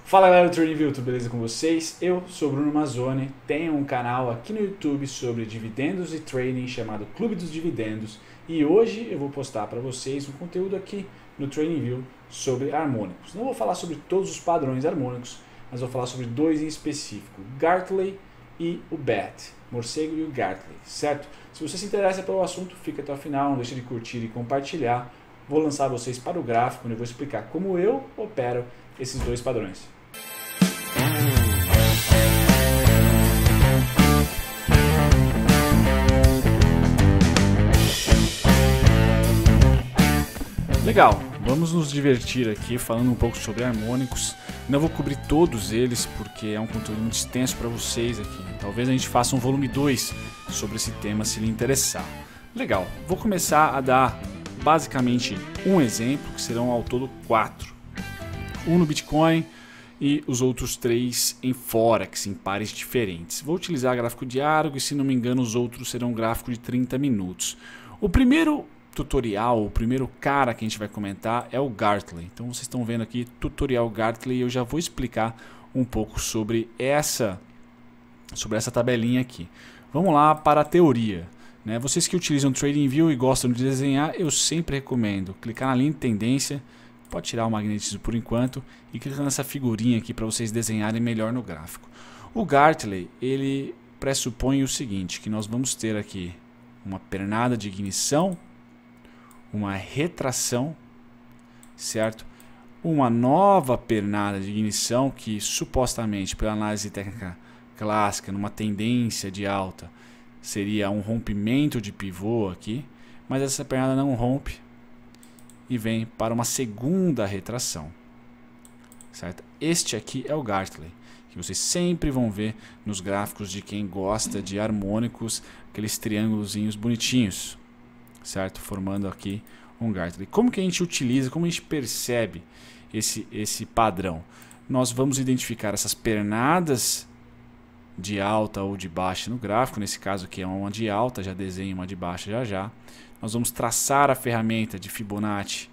Fala galera do TradingView, tudo beleza com vocês? Eu sou Bruno Mazzoni, tenho um canal aqui no YouTube sobre dividendos e trading chamado Clube dos Dividendos e hoje eu vou postar para vocês um conteúdo aqui no TradingView sobre harmônicos. Não vou falar sobre todos os padrões harmônicos, mas vou falar sobre dois em específico, o Gartley e o BAT, morcego e o Gartley, certo? Se você se interessa pelo assunto, fica até o final, não deixe de curtir e compartilhar. Vou lançar vocês para o gráfico, onde eu vou explicar como eu opero esses dois padrões. Legal, vamos nos divertir aqui falando um pouco sobre harmônicos. Não vou cobrir todos eles porque é um conteúdo muito extenso para vocês aqui. Talvez a gente faça um volume 2 sobre esse tema se lhe interessar. Legal, vou começar a dar basicamente um exemplo, que serão ao todo 4. Um no Bitcoin e os outros 3 em Forex, em pares diferentes. Vou utilizar gráfico diário e, se não me engano, os outros serão gráfico de 30 minutos. O primeiro tutorial, o primeiro cara que a gente vai comentar é o Gartley. Então vocês estão vendo aqui tutorial Gartley e eu já vou explicar um pouco sobre essa tabelinha aqui. Vamos lá para a teoria. Vocês que utilizam TradingView e gostam de desenhar, eu sempre recomendo clicar na linha de tendência. Pode tirar o magnetismo por enquanto e clicar nessa figurinha aqui para vocês desenharem melhor no gráfico. O Gartley, ele pressupõe o seguinte, que nós vamos ter aqui uma pernada de ignição, uma retração, certo? Uma nova pernada de ignição que supostamente, pela análise técnica clássica, numa tendência de alta, seria um rompimento de pivô aqui, mas essa pernada não rompe e vem para uma segunda retração, certo? Este aqui é o Gartley, que vocês sempre vão ver nos gráficos de quem gosta de harmônicos, aqueles triângulozinhos bonitinhos, certo? Formando aqui um Gartley. Como que a gente utiliza, como a gente percebe esse padrão? Nós vamos identificar essas pernadas de alta ou de baixa no gráfico, nesse caso aqui é uma de alta, já desenho uma de baixa já já. Nós vamos traçar a ferramenta de Fibonacci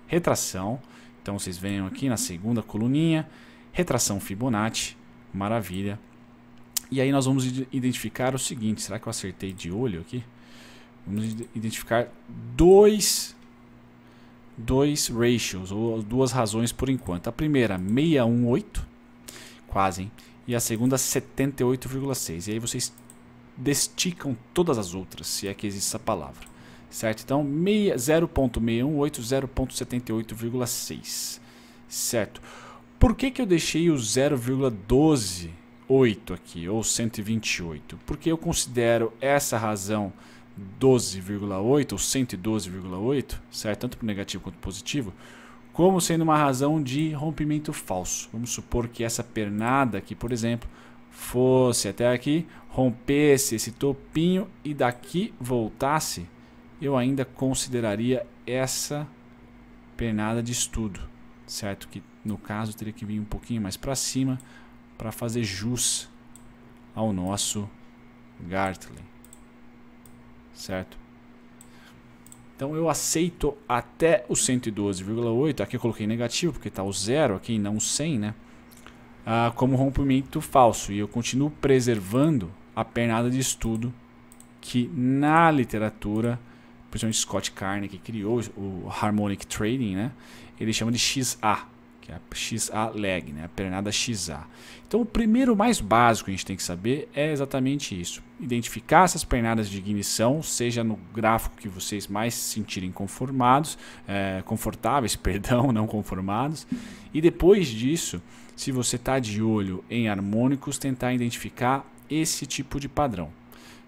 retração. Então vocês venham aqui na segunda coluninha, retração Fibonacci, maravilha. E aí nós vamos identificar o seguinte, será que eu acertei de olho aqui? Vamos identificar dois ratios, ou duas razões por enquanto. A primeira, 618, quase, hein? E a segunda, 78,6. E aí vocês desticam todas as outras, se é que existe essa palavra, certo? Então 0.618, 0.78,6, certo? Por que eu deixei o 0,128 aqui, ou 128? Porque eu considero essa razão 12,8 ou 112,8, certo? Tanto para negativo quanto positivo, como sendo uma razão de rompimento falso. Vamos supor que essa pernada aqui, por exemplo, fosse até aqui, rompesse esse topinho e daqui voltasse, eu ainda consideraria essa pernada de estudo, certo? Que no caso teria que vir um pouquinho mais para cima para fazer jus ao nosso Gartley, certo? Então eu aceito até o 112,8, aqui eu coloquei negativo porque está o 0 aqui e não o 100, né? Como rompimento falso, e eu continuo preservando a pernada de estudo que na literatura, principalmente Scott Carney, que criou o Harmonic Trading, né, ele chama de XA, que é a XA lag, né, a pernada XA. Então o primeiro mais básico que a gente tem que saber é exatamente isso, identificar essas pernadas de ignição, seja no gráfico que vocês mais se sentirem confortáveis, perdão, não conformados, e depois disso, se você está de olho em harmônicos, tentar identificar esse tipo de padrão,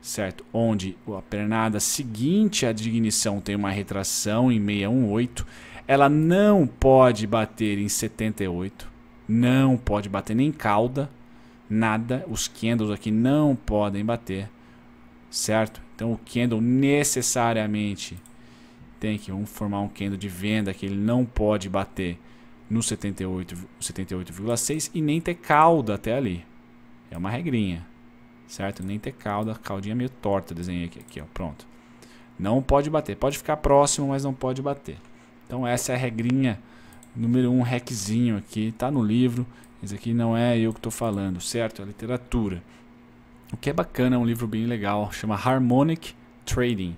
certo? Onde a pernada seguinte à de ignição tem uma retração em 618, ela não pode bater em 78, não pode bater nem cauda, nada, os candles aqui não podem bater, certo? Então o candle necessariamente tem que formar um candle de venda que ele não pode bater no 78,6 e nem ter cauda até ali. É uma regrinha, certo? Nem ter cauda, caudinha meio torta, desenhei aqui, ó, pronto. Não pode bater, pode ficar próximo, mas não pode bater. Então essa é a regrinha Número 1, hackzinho aqui, tá no livro. Esse aqui não é eu que estou falando, certo? É literatura. O que é bacana, é um livro bem legal, chama Harmonic Trading.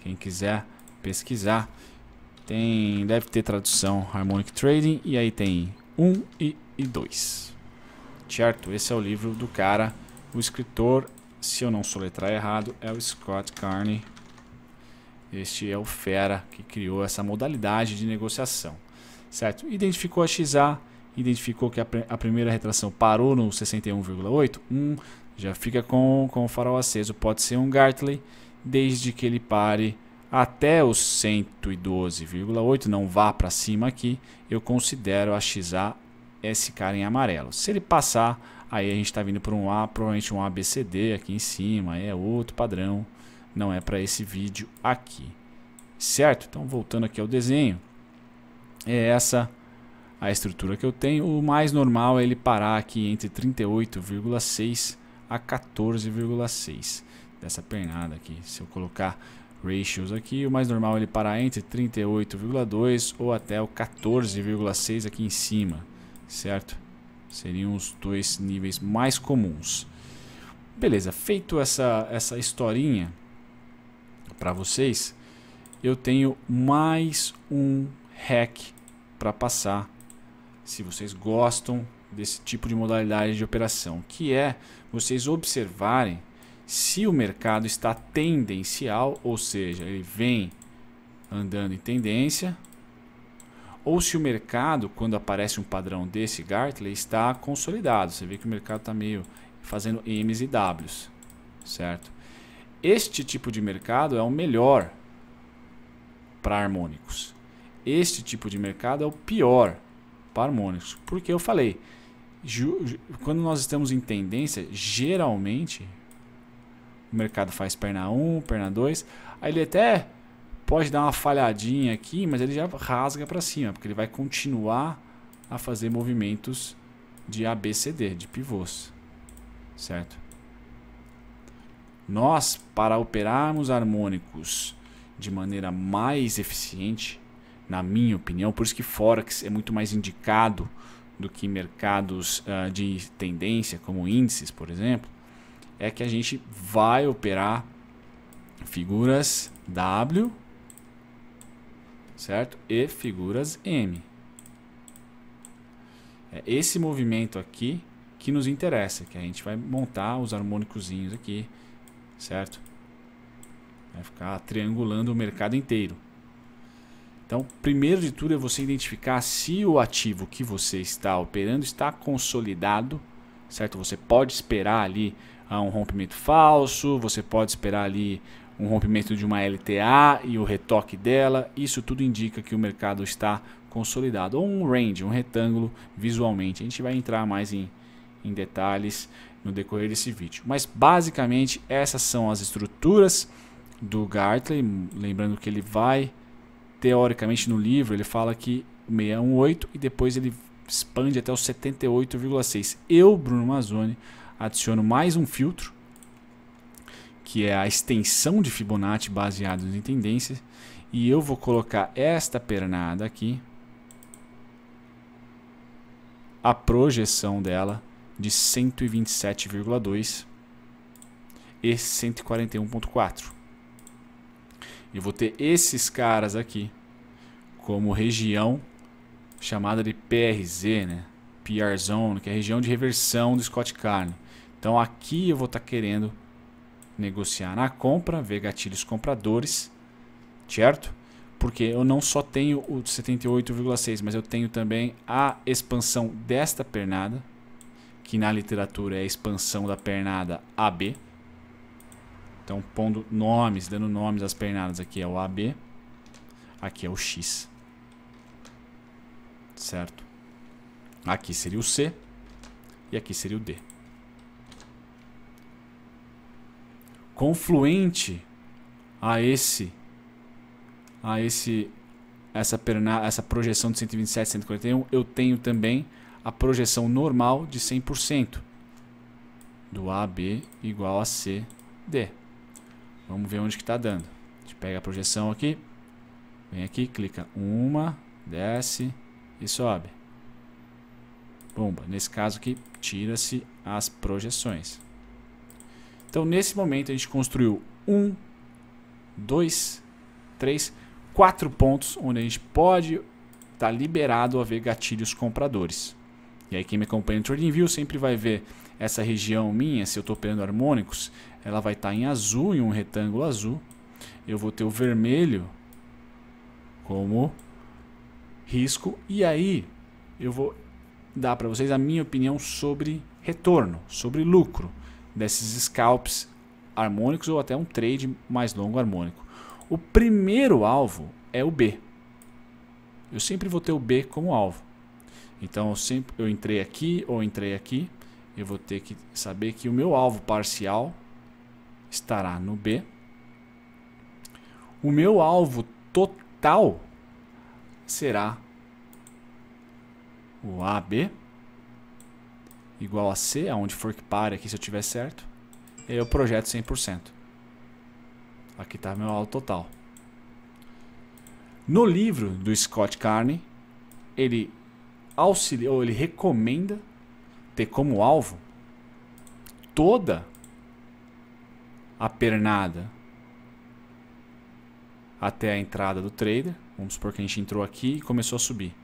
Quem quiser pesquisar, deve ter tradução Harmonic Trading, e aí tem 1 e 2. Certo? Esse é o livro do cara, o escritor, se eu não soletrar errado, é o Scott Carney. Este é o fera que criou essa modalidade de negociação. Certo? Identificou a XA, identificou que a primeira retração parou no 61,8. Já fica com o farol aceso. Pode ser um Gartley, desde que ele pare até os 112,8. Não vá para cima aqui. Eu considero a XA esse cara em amarelo. Se ele passar, aí a gente está vindo para um A, provavelmente um ABCD aqui em cima. É outro padrão. Não é para esse vídeo aqui. Certo? Então, voltando aqui ao desenho. É essa a estrutura que eu tenho. O mais normal é ele parar aqui entre 38,6 a 14,6 dessa pernada aqui. Se eu colocar ratios aqui, o mais normal é ele parar entre 38,2 ou até o 14,6 aqui em cima, certo? Seriam os dois níveis mais comuns. Beleza, feito essa historinha para vocês, eu tenho mais um hack para passar, se vocês gostam desse tipo de modalidade de operação, que é vocês observarem se o mercado está tendencial, ou seja, ele vem andando em tendência, ou se o mercado, quando aparece um padrão desse Gartley, está consolidado. Você vê que o mercado está meio fazendo M's e W's, certo? Este tipo de mercado é o melhor para harmônicos. Este tipo de mercado é o pior para harmônicos. Porque eu falei, quando nós estamos em tendência, geralmente o mercado faz perna 1, perna 2, aí ele até pode dar uma falhadinha aqui, mas ele já rasga para cima, porque ele vai continuar a fazer movimentos de ABCD, de pivôs, certo? Nós, para operarmos harmônicos de maneira mais eficiente, na minha opinião, por isso que Forex é muito mais indicado do que mercados de tendência, como índices, por exemplo, é que a gente vai operar figuras W, certo? E figuras M. É esse movimento aqui que nos interessa, que a gente vai montar os harmônicozinhos aqui, certo? Vai ficar triangulando o mercado inteiro. Então, primeiro de tudo é você identificar se o ativo que você está operando está consolidado, certo? Você pode esperar ali um rompimento falso, você pode esperar ali um rompimento de uma LTA e o retoque dela. Isso tudo indica que o mercado está consolidado. Ou um range, um retângulo visualmente. A gente vai entrar mais em detalhes no decorrer desse vídeo. Mas basicamente essas são as estruturas do Gartley. Lembrando que ele vai, teoricamente no livro, ele fala que 618 e depois ele expande até o 78,6. Eu, Bruno Mazzoni, adiciono mais um filtro, que é a extensão de Fibonacci baseada em tendências, e eu vou colocar esta pernada aqui, a projeção dela de 127,2 e 141,4. Eu vou ter esses caras aqui como região chamada de PRZ, né? PR Zone, que é a região de reversão do Scott Carney. Então aqui eu vou estar querendo negociar na compra, ver gatilhos compradores, certo? Porque eu não só tenho o 78,6, mas eu tenho também a expansão desta pernada, que na literatura é a expansão da pernada AB. Então pondo nomes, dando nomes às pernadas, aqui é o AB, aqui é o X, certo? Aqui seria o C e aqui seria o D. Confluente a essa projeção de 127, 141, eu tenho também a projeção normal de 100% do AB igual a CD. Vamos ver onde que está dando. A gente pega a projeção aqui, vem aqui, clica uma, desce e sobe. Bomba. Nesse caso aqui, tira-se as projeções. Então, nesse momento, a gente construiu 1, 2, 3, 4 pontos onde a gente pode estar liberado a ver gatilhos compradores. E aí, quem me acompanha no TradingView sempre vai ver essa região minha, se eu estou operando harmônicos, ela vai estar em azul, em um retângulo azul. Eu vou ter o vermelho como risco. E aí, eu vou dar para vocês a minha opinião sobre retorno, sobre lucro desses scalps harmônicos ou até um trade mais longo harmônico. O primeiro alvo é o B. Eu sempre vou ter o B como alvo. Então eu entrei aqui ou entrei aqui, eu vou ter que saber que o meu alvo parcial estará no B. O meu alvo total será o AB igual a C, aonde for que pare aqui se eu tiver certo. E aí eu projeto 100%. Aqui está meu alvo total. No livro do Scott Carney, ele auxilia, ou ele recomenda ter como alvo toda a pernada até a entrada do trader. Vamos supor que a gente entrou aqui e começou a subir.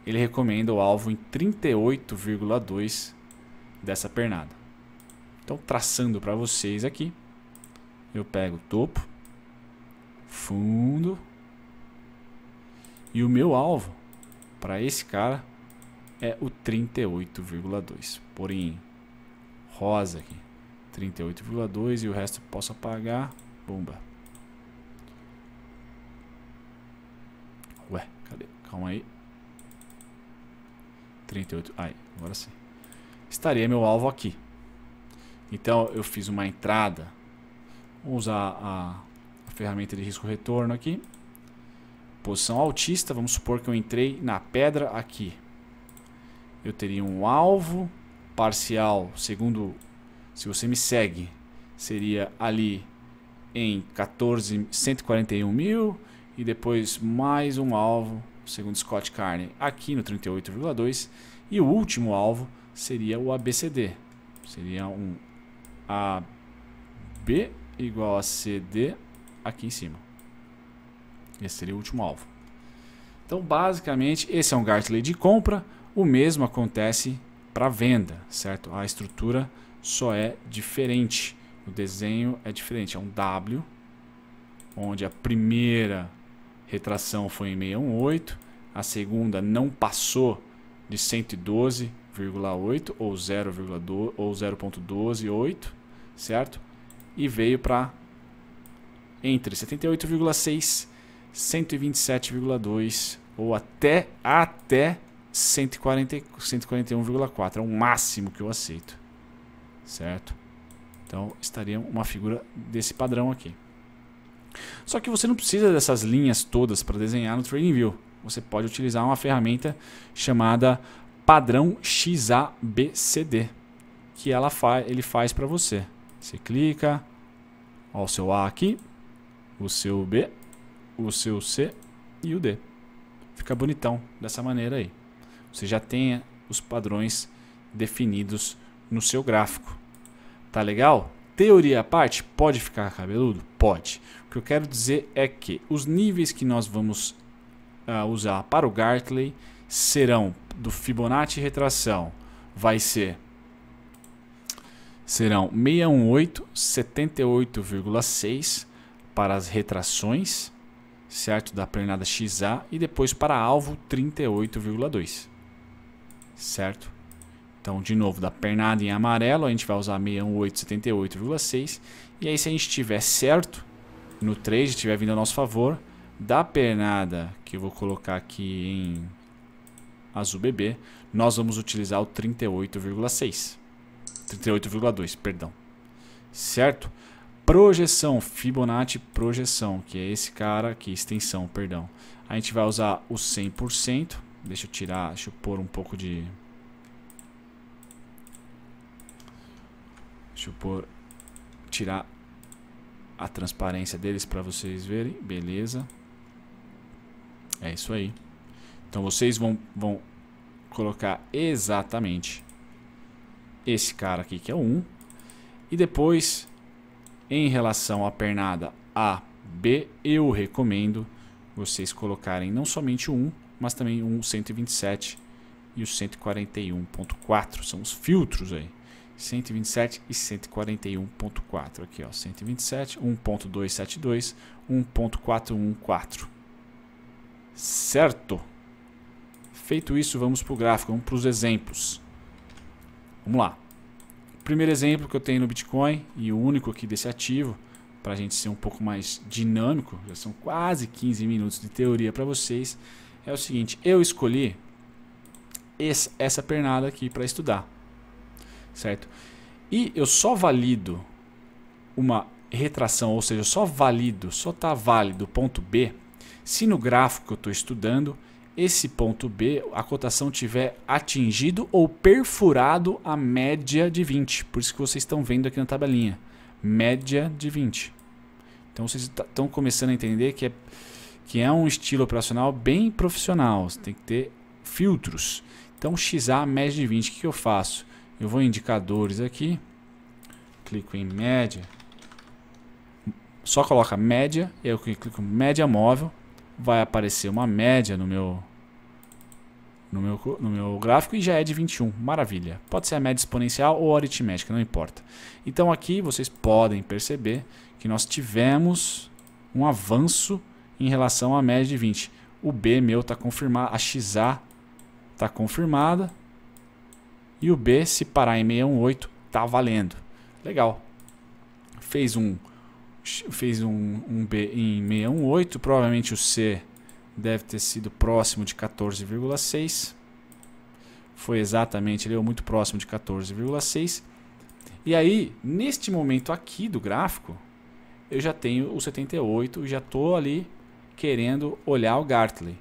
Ele recomenda o alvo em 38,2 dessa pernada. Então, traçando para vocês aqui, eu pego topo, fundo, e o meu alvo para esse cara é o 38,2. Porém, rosa aqui, 38,2 e o resto eu posso apagar. Bomba. Ué, cadê? Calma aí. 38. Aí, agora sim. Estaria meu alvo aqui. Então eu fiz uma entrada. Vou usar a ferramenta de risco retorno aqui. Posição altista. Vamos supor que eu entrei na pedra aqui. Eu teria um alvo parcial, segundo, se você me segue, seria ali em 141 mil e depois mais um alvo, segundo Scott Carney, aqui no 38,2 e o último alvo seria o ABCD. Seria um AB igual a CD aqui em cima. Esse seria o último alvo. Então, basicamente, esse é um Gartley de compra. O mesmo acontece para venda, certo? A estrutura só é diferente. O desenho é diferente. É um W, onde a primeira retração foi em 618, a segunda não passou de 112,8 ou 0,2 ou 0,128, certo? E veio para entre 78,6, 127,2 ou até 141,4. É o máximo que eu aceito, certo? Então estaria uma figura desse padrão aqui. Só que você não precisa dessas linhas todas para desenhar no TradingView. Você pode utilizar uma ferramenta chamada padrão XABCD, que ele faz para você. Você clica, ó, o seu A aqui, o seu B, o seu C e o D. Fica bonitão dessa maneira aí. Você já tem os padrões definidos no seu gráfico. Tá legal? Teoria à parte, pode ficar cabeludo? Pode. O que eu quero dizer é que os níveis que nós vamos usar para o Gartley serão do Fibonacci retração. Serão 618, 78,6 para as retrações, certo? Da pernada XA e depois para alvo 38,2, certo? Então, de novo, da pernada em amarelo, a gente vai usar 618, 78,6. E aí, se a gente estiver certo no trade, estiver vindo a nosso favor, da pernada, que eu vou colocar aqui em azul bebê, nós vamos utilizar o 38,6. 38,2, perdão. Certo? Projeção, Fibonacci projeção, que é esse cara aqui, extensão, perdão. A gente vai usar o 100%. Deixa eu pôr um pouco de... tirar a transparência deles para vocês verem. Beleza. É isso aí. Então vocês vão colocar exatamente esse cara aqui, que é o 1. E depois, em relação à pernada A, B, eu recomendo vocês colocarem não somente o 1, mas também o 127 e o 141.4. São os filtros aí. 127 e 141.4. Aqui, ó. 127, 1.272, 1.414. Certo? Feito isso, vamos para o gráfico, vamos para os exemplos. Vamos lá. O primeiro exemplo que eu tenho no Bitcoin, e o único aqui desse ativo, para a gente ser um pouco mais dinâmico, já são quase 15 minutos de teoria para vocês, é o seguinte: eu escolhi essa pernada aqui para estudar, certo? E eu só valido uma retração, ou seja, só está válido o ponto B, se no gráfico que eu estou estudando, esse ponto B, a cotação tiver atingido ou perfurado a média de 20. Por isso que vocês estão vendo aqui na tabelinha. Média de 20. Então vocês estão começando a entender que é um estilo operacional bem profissional. Você tem que ter filtros. Então XA média de 20. O que eu faço? Eu vou em indicadores aqui. Clico em média. Só coloca média. E aí eu clico em média móvel. Vai aparecer uma média no meu gráfico e já é de 21. Maravilha. Pode ser a média exponencial ou aritmética, não importa. Então aqui vocês podem perceber que nós tivemos um avanço em relação à média de 20. O B meu está confirmado, a XA está confirmada e o B, se parar em 618, está valendo. Legal. Fez um B em 618, provavelmente o C deve ter sido próximo de 14,6. Foi exatamente, ele é muito próximo de 14,6. E aí, neste momento aqui do gráfico, eu já tenho o 78 e já estou ali querendo olhar o Gartley.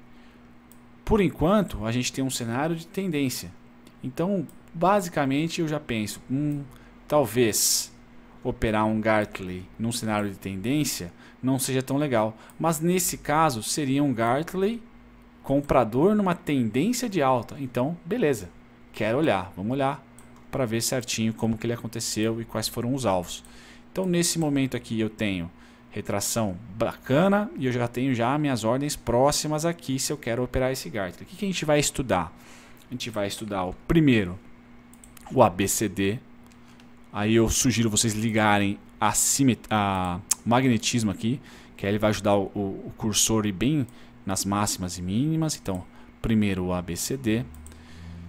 Por enquanto, a gente tem um cenário de tendência. Então, basicamente, eu já penso, talvez operar um Gartley num cenário de tendência não seja tão legal. Mas nesse caso seria um Gartley comprador numa tendência de alta. Então, beleza. Quero olhar. Vamos olhar para ver certinho como que ele aconteceu e quais foram os alvos. Então, nesse momento aqui eu tenho retração bacana e eu já tenho minhas ordens próximas aqui se eu quero operar esse Gartley. O que a gente vai estudar? A gente vai estudar o primeiro, o ABCD. Aí eu sugiro vocês ligarem a magnetismo aqui, que aí ele vai ajudar o cursor a ir bem nas máximas e mínimas. Então, primeiro o ABCD,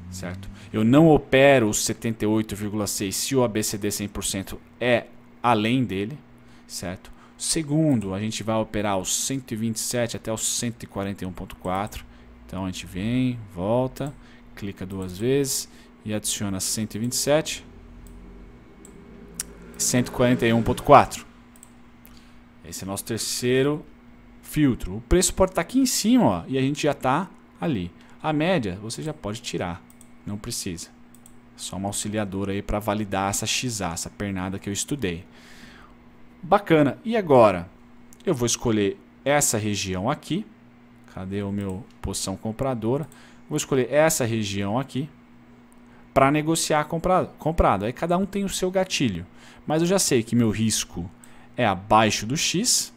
certo? Eu não opero os 78,6 se o ABCD 100% é além dele, certo? Segundo, a gente vai operar os 127 até os 141.4. Então a gente vem, volta, clica duas vezes e adiciona 127. 141.4. Esse é nosso terceiro filtro. O preço pode estar aqui em cima, ó, e a gente já está ali. A média você já pode tirar, não precisa. Só uma auxiliadora aí para validar essa XA, essa pernada que eu estudei. Bacana. E agora? Eu vou escolher essa região aqui. Cadê o meu posição compradora? Vou escolher essa região aqui para negociar comprado. Aí cada um tem o seu gatilho. Mas eu já sei que meu risco é abaixo do X.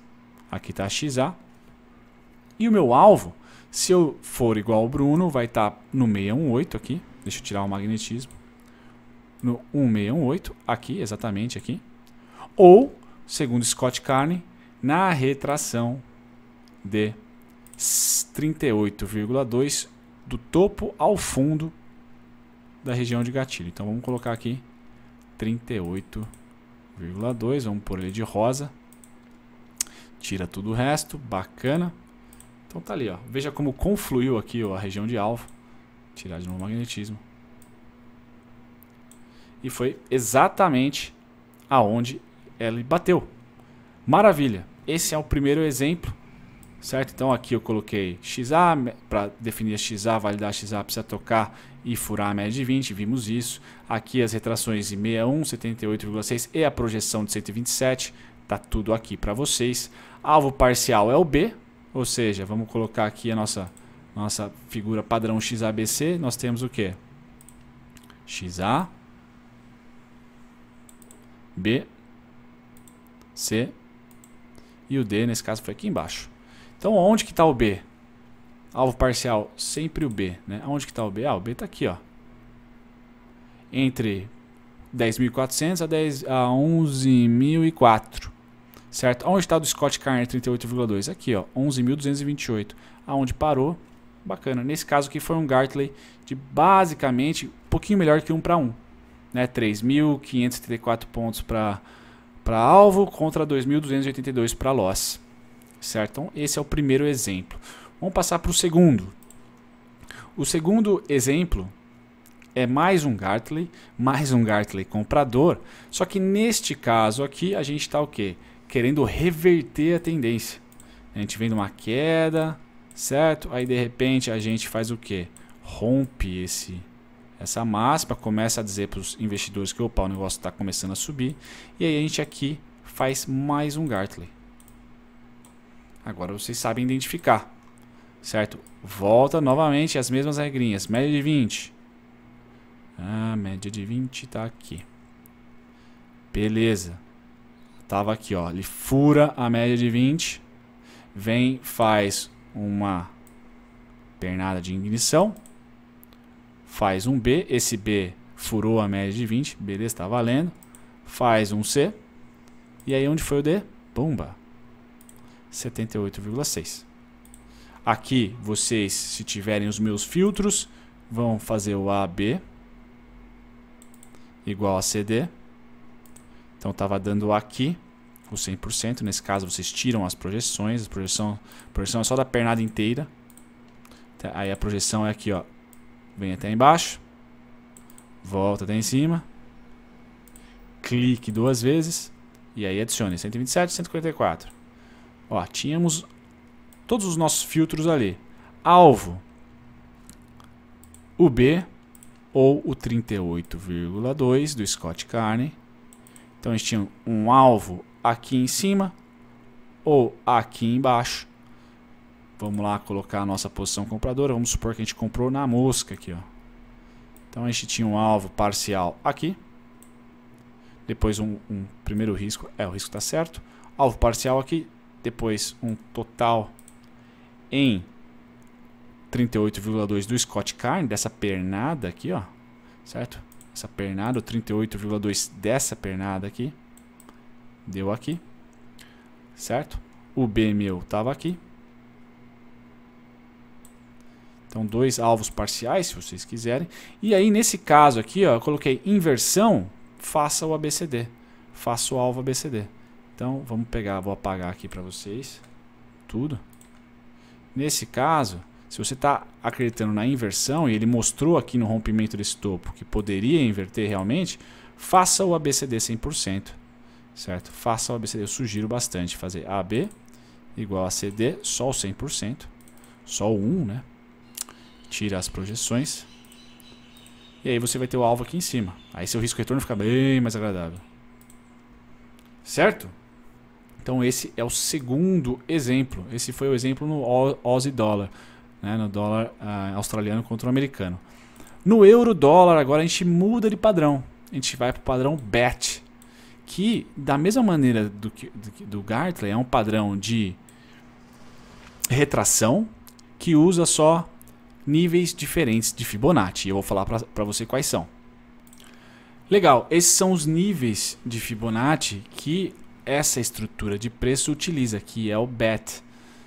Aqui está a XA. E o meu alvo, se eu for igual ao Bruno, vai estar no 618 aqui. Deixa eu tirar o magnetismo. No 1618, aqui, exatamente aqui. Ou, segundo Scott Carney, na retração de 38,2 do topo ao fundo da região de gatilho. Então vamos colocar aqui 38,2, vamos pôr ele de rosa. Tira tudo o resto, bacana. Então tá ali, ó. Veja como confluiu aqui, ó, a região de alvo. Tirar de novo o magnetismo. E foi exatamente aonde ele bateu. Maravilha. Esse é o primeiro exemplo, certo? Então aqui eu coloquei XA, para definir a XA, validar a XA, precisa tocar e furar a média de 20, vimos isso. Aqui as retrações de 61, 78,6 e a projeção de 127, tá tudo aqui para vocês. Alvo parcial é o B, ou seja, vamos colocar aqui a nossa nossa figura padrão XABC, nós temos o que? XA, B, C e o D, nesse caso foi aqui embaixo. Então onde que está o B? Alvo parcial, sempre o B, né? Onde que está o B? Ah, o B está aqui, ó. Entre 10.400 a 11.004, certo? Onde está do Scott Carner 38,2? Aqui, ó, 11.228. Aonde parou? Bacana. Nesse caso aqui foi um Gartley de basicamente um pouquinho melhor que 1 para 1, né? 3.574 pontos para alvo contra 2.282 para loss, certo? Então esse é o primeiro exemplo. Vamos passar para o segundo. O segundo exemplo é mais um Gartley comprador, só que neste caso aqui a gente está o quê? Querendo reverter a tendência. A gente vem de uma queda, certo? Aí de repente a gente faz o quê? Rompe essa máxima, começa a dizer para os investidores que opa, o negócio está começando a subir, e aí a gente aqui faz mais um Gartley. Agora vocês sabem identificar, certo? Volta novamente as mesmas regrinhas, média de 20. A média de 20 está aqui. Beleza. Tava aqui, ó. Ele fura a média de 20. Vem, faz uma pernada de ignição. Faz um B. Esse B furou a média de 20. Beleza, tá valendo. Faz um C. E aí onde foi o D? Pumba. 78,6. Aqui vocês, se tiverem os meus filtros, vão fazer o AB igual a CD. Então estava dando aqui o 100%. Nesse caso vocês tiram as projeções. A projeção é só da pernada inteira. Aí a projeção é aqui, ó. Vem até embaixo. Volta até em cima. Clique 2 vezes. E aí adicione 127, 144. Ó, tínhamos todos os nossos filtros ali. Alvo. O B ou o 38,2 do Scott Carney. Então a gente tinha um alvo aqui em cima ou aqui embaixo. Vamos lá colocar a nossa posição compradora. Vamos supor que a gente comprou na mosca aqui, ó. Então a gente tinha um alvo parcial aqui. Depois um primeiro risco. O risco está certo. Alvo parcial aqui. Depois um total em 38,2 do Scott Carney, dessa pernada aqui, ó, certo? Essa pernada, o 38,2 dessa pernada aqui, deu aqui, certo? O B meu estava aqui. Então, 2 alvos parciais, se vocês quiserem. E aí, nesse caso aqui, ó, eu coloquei inversão, faça o ABCD. Faça o alvo ABCD. Então, vamos pegar, vou apagar aqui para vocês tudo. Nesse caso, se você está acreditando na inversão e ele mostrou aqui no rompimento desse topo que poderia inverter realmente, faça o ABCD 100%, certo? Faça o ABCD, eu sugiro bastante fazer AB igual a CD, só o 100%, só o 1, né? Tira as projeções e aí você vai ter o alvo aqui em cima. Aí seu risco retorno fica bem mais agradável, certo? Então esse é o segundo exemplo. Esse foi o exemplo no Aussie Dollar, né? No dólar australiano contra o americano. No euro dólar agora a gente muda de padrão. A gente vai para o padrão BET, que da mesma maneira do Gartley é um padrão de retração que usa só níveis diferentes de Fibonacci. Eu vou falar para você quais são. Legal, esses são os níveis de Fibonacci que essa estrutura de preço utiliza, que é o BET,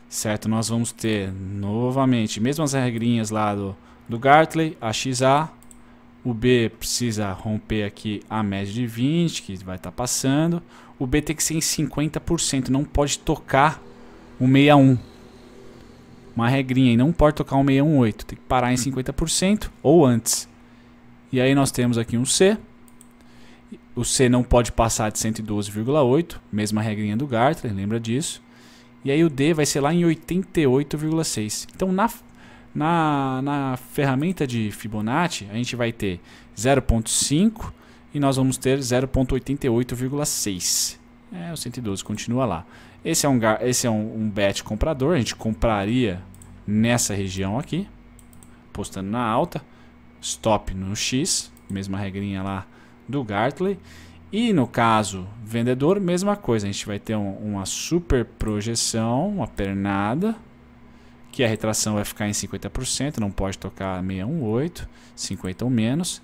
certo? Nós vamos ter novamente mesmas regrinhas lá do Gartley, a XA, o B precisa romper aqui a média de 20, que vai estar passando, o B tem que ser em 50%, não pode tocar o 61. Uma regrinha aí, não pode tocar um 618, tem que parar em 50% ou antes. E aí nós temos aqui um C. O C não pode passar de 112,8, mesma regrinha do Gartley, lembra disso. E aí o D vai ser lá em 88,6. Então na ferramenta de Fibonacci a gente vai ter 0,5 e nós vamos ter 0,88,6. O 112 continua lá. Esse é um BET comprador, a gente compraria nessa região aqui, postando na alta, stop no X, mesma regrinha lá do Gartley. E no caso vendedor, mesma coisa, a gente vai ter uma super projeção, uma pernada, que a retração vai ficar em 50%, não pode tocar 618, 50 ou menos,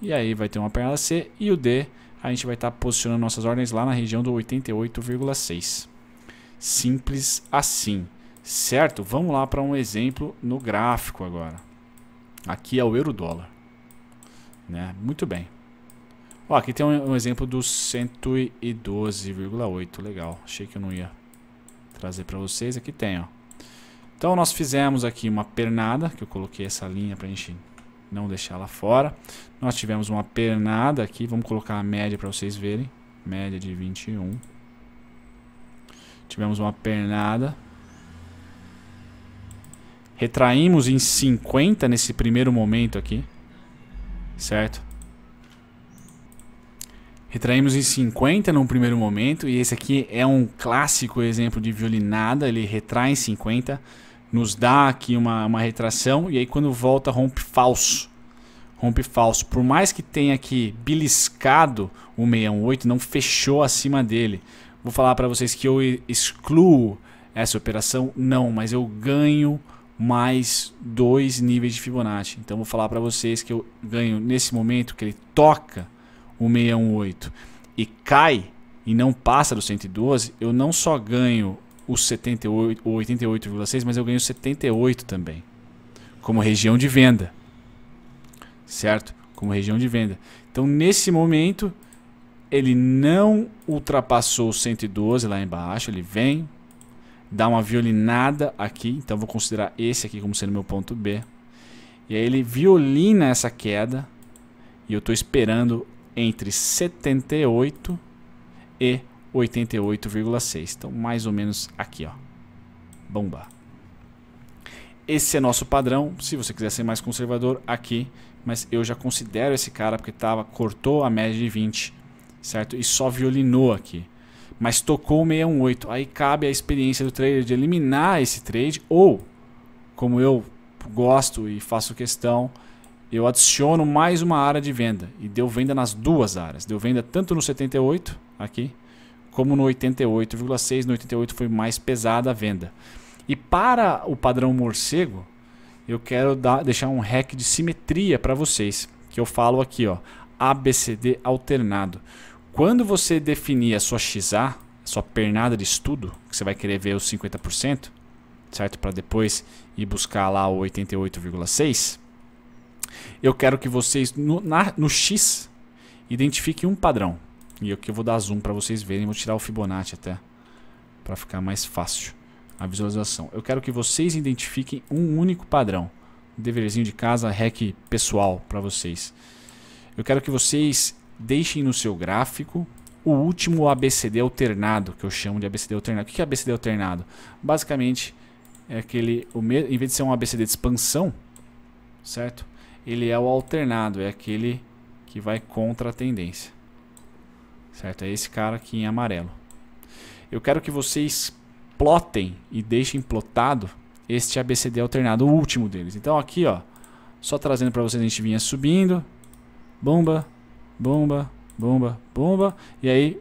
e aí vai ter uma pernada C, e o D, a gente vai estar posicionando nossas ordens lá na região do 88,6. Simples assim, certo? Vamos lá para um exemplo no gráfico agora. Aqui é o euro-dólar, né? Muito bem. Ó, aqui tem um exemplo do 112,8, legal. Achei que eu não ia trazer para vocês, aqui tem, ó. Então nós fizemos aqui uma pernada, que eu coloquei essa linha para a gente não deixar ela fora. Nós tivemos uma pernada aqui, vamos colocar a média para vocês verem, média de 21. Tivemos uma pernada. Retraímos em 50 nesse primeiro momento aqui, certo? Retraímos em 50 num primeiro momento, e esse aqui é um clássico exemplo de violinada, ele retrai em 50, nos dá aqui uma retração, e aí quando volta rompe falso. Rompe falso. Por mais que tenha aqui beliscado o 618, não fechou acima dele. Vou falar para vocês que eu excluo essa operação? Não, mas eu ganho mais 2 níveis de Fibonacci. Então vou falar para vocês que eu ganho nesse momento que ele toca o 618 e cai e não passa do 112, eu não só ganho o 78, o 88,6, mas eu ganho 78 também, como região de venda, certo? Como região de venda. Então nesse momento ele não ultrapassou o 112 lá embaixo, ele vem, dá uma violinada aqui, então vou considerar esse aqui como sendo meu ponto B. E aí ele violina essa queda e eu estou esperando entre 78 e 88,6. Então mais ou menos aqui, ó. Bomba. Esse é nosso padrão. Se você quiser ser mais conservador, aqui. Mas eu já considero esse cara porque cortou a média de 20, certo? E só violinou aqui. Mas tocou o 618. Aí cabe a experiência do trader de eliminar esse trade. Ou, como eu gosto e faço questão, eu adiciono mais uma área de venda. E deu venda nas duas áreas. Deu venda tanto no 78, aqui, como no 88,6. No 88 foi mais pesada a venda. E para o padrão morcego, eu quero deixar um hack de simetria para vocês. Que eu falo aqui, ó, ABCD alternado. Quando você definir a sua XA, sua pernada de estudo, que você vai querer ver os 50%, certo? Para depois ir buscar lá o 88,6%. Eu quero que vocês, no X, identifiquem um padrão. E aqui eu vou dar zoom para vocês verem. Vou tirar o Fibonacci até, para ficar mais fácil a visualização. Eu quero que vocês identifiquem um único padrão. Deverzinho de casa, hack pessoal para vocês. Eu quero que vocês deixem no seu gráfico o último ABCD alternado, que eu chamo de ABCD alternado. O que é ABCD alternado? Basicamente, é aquele, em vez de ser um ABCD de expansão, certo? Ele é o alternado, é aquele que vai contra a tendência, certo? É esse cara aqui em amarelo. Eu quero que vocês plotem e deixem plotado este ABCD alternado, o último deles. Então aqui, ó, só trazendo para vocês, a gente vinha subindo, bomba, bomba, bomba, bomba, e aí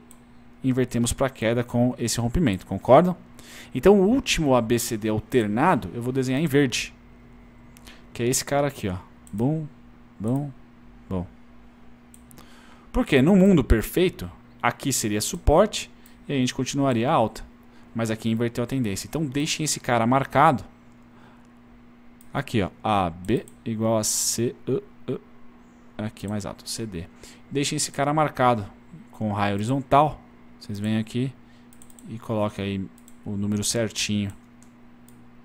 invertemos para queda com esse rompimento, concordam? Então o último ABCD alternado eu vou desenhar em verde, que é esse cara aqui, ó. Bom, bom, bom. Porque no mundo perfeito, aqui seria suporte e a gente continuaria alta. Mas aqui inverteu a tendência. Então deixem esse cara marcado. Aqui, ó. AB igual a C. Aqui mais alto, CD. Deixem esse cara marcado com raio horizontal. Vocês vêm aqui e colocam aí o número certinho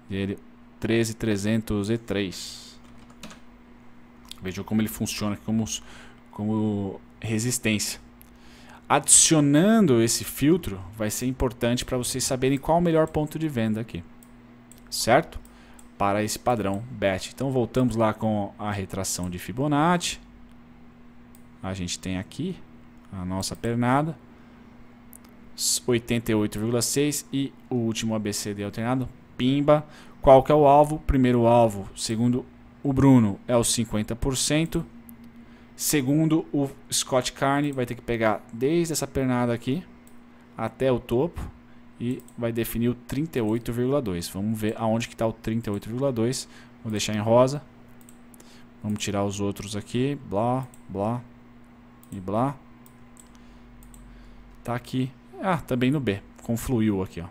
dele. 13.303. Vejam como ele funciona aqui como resistência. Adicionando esse filtro vai ser importante para vocês saberem qual o melhor ponto de venda aqui, certo? Para esse padrão BET. Então voltamos lá com a retração de Fibonacci. A gente tem aqui a nossa pernada 88,6 e o último ABCD alternado, pimba, Qual que é o alvo? Primeiro alvo, segundo o Bruno, é os 50%. Segundo o Scott Carney, vai ter que pegar desde essa pernada aqui até o topo e vai definir o 38,2. Vamos ver aonde que está o 38,2. Vou deixar em rosa. Vamos tirar os outros aqui. Blá, blá e blá. Tá aqui. Ah, também no B. Confluiu aqui, ó.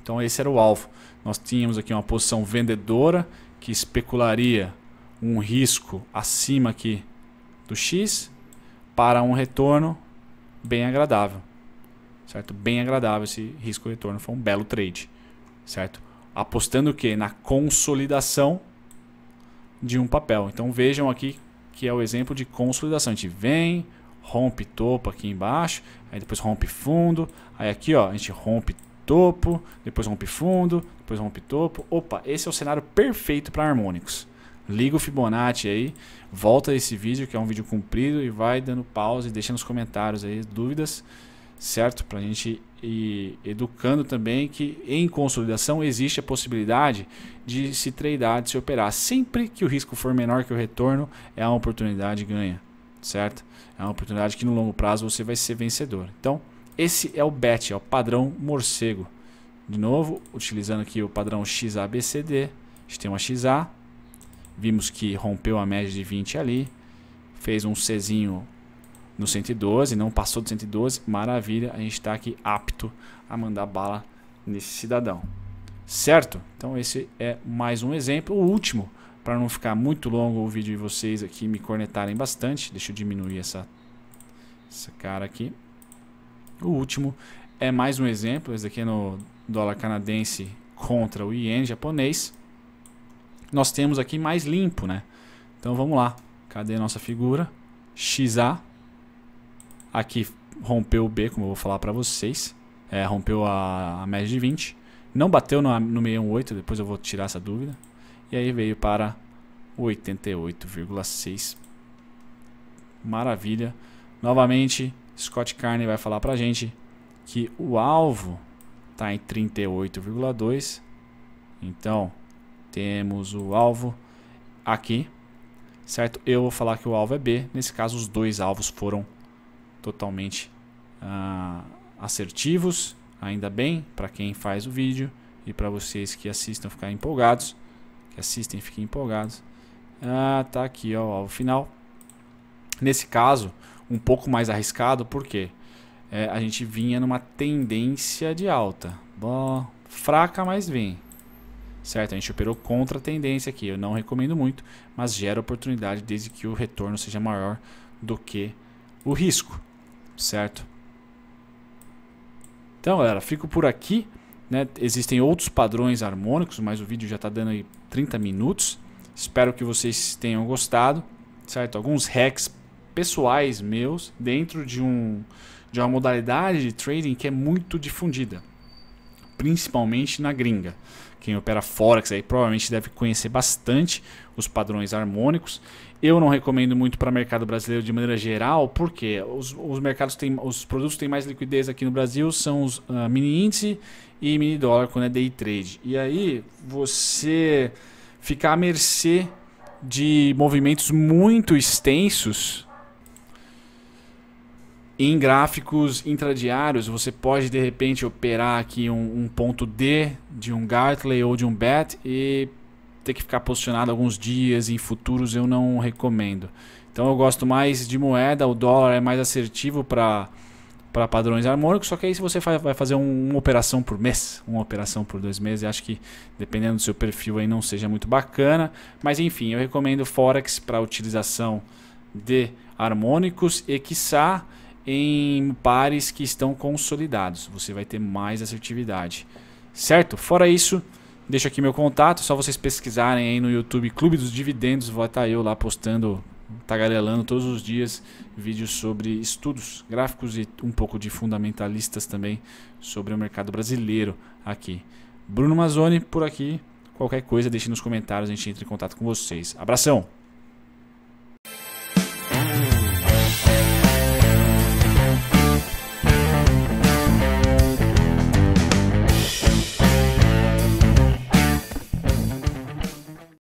Então esse era o alvo. Nós tínhamos aqui uma posição vendedora que especularia um risco acima aqui do X para um retorno bem agradável, certo? Bem agradável esse risco-retorno, foi um belo trade, certo? Apostando o quê? Na consolidação de um papel. Então vejam aqui que é o exemplo de consolidação. A gente vem, rompe topo aqui embaixo, aí depois rompe fundo, aí aqui ó, a gente rompe topo, depois rompe fundo, depois rompe topo. Opa, esse é o cenário perfeito para harmônicos. Liga o Fibonacci aí, volta esse vídeo que é um vídeo comprido e vai dando pausa e deixa nos comentários aí dúvidas, certo? Pra gente ir educando também que em consolidação existe a possibilidade de se tradear, de se operar. Sempre que o risco for menor que o retorno, é uma oportunidade ganha, certo? É uma oportunidade que no longo prazo você vai ser vencedor. Então, esse é o BET, é o padrão morcego. De novo, utilizando aqui o padrão XABCD, a gente tem uma XA. Vimos que rompeu a média de 20 ali, fez um Czinho no 112, não passou do 112, maravilha, a gente está aqui apto a mandar bala nesse cidadão, certo? Então esse é mais um exemplo, o último, para não ficar muito longo o vídeo de vocês aqui me cornetarem bastante, deixa eu diminuir essa cara aqui. O último é mais um exemplo, esse aqui é no dólar canadense contra o iene japonês. Nós temos aqui mais limpo, né? Então vamos lá. Cadê a nossa figura? XA. Aqui rompeu o B, como eu vou falar para vocês. Rompeu a média de 20. Não bateu no 618, depois eu vou tirar essa dúvida. E aí veio para 88,6. Maravilha. Novamente, Scott Carney vai falar pra gente que o alvo está em 38,2. Então temos o alvo aqui, certo? Eu vou falar que o alvo é B. Nesse caso, os dois alvos foram totalmente assertivos. Ainda bem, para quem faz o vídeo e para vocês que assistam ficarem empolgados. Que assistem e fiquem empolgados. Tá aqui ó, o alvo final. Nesse caso, um pouco mais arriscado, porque a gente vinha numa tendência de alta. Bom, fraca, mas vem. Certo, a gente operou contra a tendência aqui, eu não recomendo muito, mas gera oportunidade desde que o retorno seja maior do que o risco, certo? Então galera, fico por aqui, né? Existem outros padrões harmônicos, mas o vídeo já está dando aí 30 minutos, espero que vocês tenham gostado, certo? Alguns hacks pessoais meus dentro de uma modalidade de trading que é muito difundida, principalmente na gringa. Quem opera Forex aí provavelmente deve conhecer bastante os padrões harmônicos. Eu não recomendo muito para o mercado brasileiro de maneira geral, porque os produtos têm mais liquidez aqui no Brasil, são os mini índice e mini dólar quando é day trade. E aí você fica à mercê de movimentos muito extensos. Em gráficos intradiários, você pode de repente operar aqui um ponto D de um Gartley ou de um BET e ter que ficar posicionado alguns dias. Em futuros eu não recomendo. Então eu gosto mais de moeda, o dólar é mais assertivo para padrões harmônicos, só que aí se você vai fazer uma operação por mês, uma operação por 2 meses, acho que dependendo do seu perfil aí não seja muito bacana. Mas enfim, eu recomendo Forex para utilização de harmônicos e quiçá em pares que estão consolidados, você vai ter mais assertividade, certo? Fora isso, deixo aqui meu contato, só vocês pesquisarem aí no YouTube Clube dos Dividendos, vai estar eu lá postando, tagarelando todos os dias vídeos sobre estudos gráficos e um pouco de fundamentalistas também sobre o mercado brasileiro aqui. Bruno Mazzoni por aqui, qualquer coisa deixe nos comentários, a gente entra em contato com vocês. Abração!